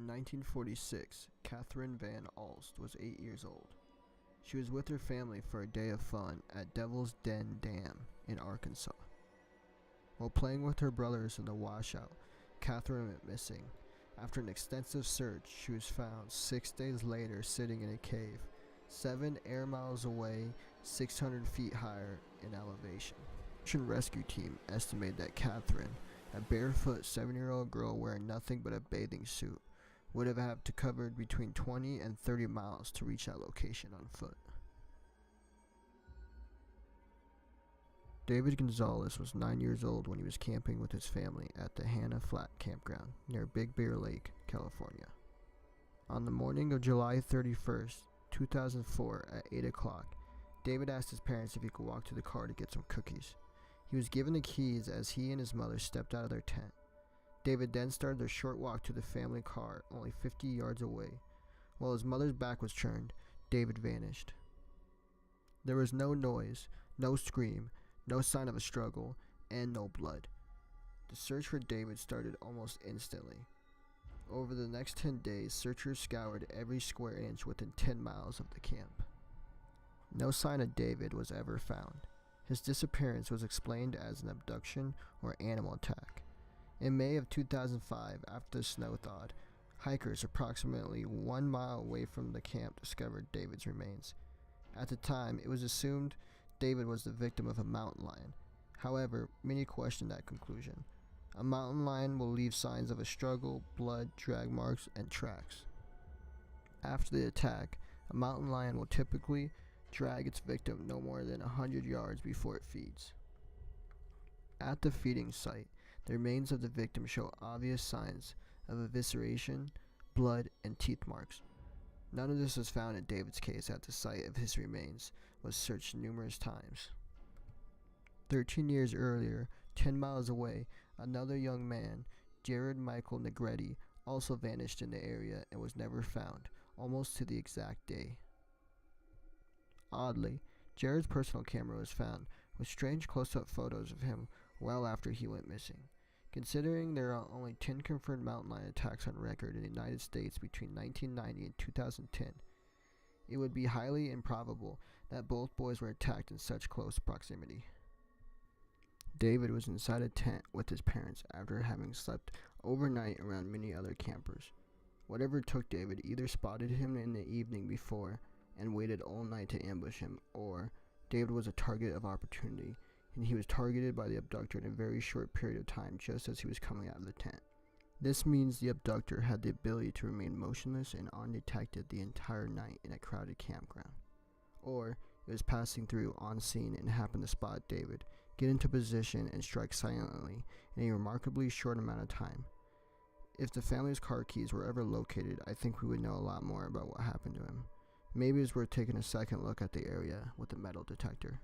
In 1946, Catherine Van Alst was 8 years old. She was with her family for a day of fun at Devil's Den Dam in Arkansas. While playing with her brothers in the washout, Catherine went missing. After an extensive search, she was found 6 days later sitting in a cave, 7 air miles away, 600 feet higher in elevation. The search and rescue team estimated that Catherine, a barefoot 7-year-old girl wearing nothing but a bathing suit, would have had to cover between 20 and 30 miles to reach that location on foot. David Gonzalez was 9 years old when he was camping with his family at the Hannah Flat Campground near Big Bear Lake, California. On the morning of July 31st, 2004 at 8 o'clock, David asked his parents if he could walk to the car to get some cookies. He was given the keys as he and his mother stepped out of their tent. David then started their short walk to the family car only 50 yards away. While his mother's back was turned, David vanished. There was no noise, no scream, no sign of a struggle, and no blood. The search for David started almost instantly. Over the next 10 days, searchers scoured every square inch within 10 miles of the camp. No sign of David was ever found. His disappearance was explained as an abduction or animal attack. In May of 2005, after the snow thawed, hikers approximately 1 mile away from the camp discovered David's remains. At the time, it was assumed David was the victim of a mountain lion. However, many questioned that conclusion. A mountain lion will leave signs of a struggle, blood, drag marks, and tracks. After the attack, a mountain lion will typically drag its victim no more than 100 yards before it feeds. At the feeding site, the remains of the victim show obvious signs of evisceration, blood, and teeth marks. None of this was found in David's case at the site of his remains was searched numerous times. 13 years earlier, 10 miles away, another young man, Jared Michael Negretti, also vanished in the area and was never found, almost to the exact day. Oddly, Jared's personal camera was found with strange close-up photos of him well after he went missing. Considering there are only 10 confirmed mountain lion attacks on record in the United States between 1990 and 2010, it would be highly improbable that both boys were attacked in such close proximity. David was inside a tent with his parents after having slept overnight around many other campers. Whatever took David either spotted him in the evening before and waited all night to ambush him, or David was a target of opportunity, and he was targeted by the abductor in a very short period of time just as he was coming out of the tent. This means the abductor had the ability to remain motionless and undetected the entire night in a crowded campground. Or it was passing through on scene and happened to spot David, get into position, and strike silently in a remarkably short amount of time. If the family's car keys were ever located, I think we would know a lot more about what happened to him. Maybe it's worth taking a second look at the area with a metal detector.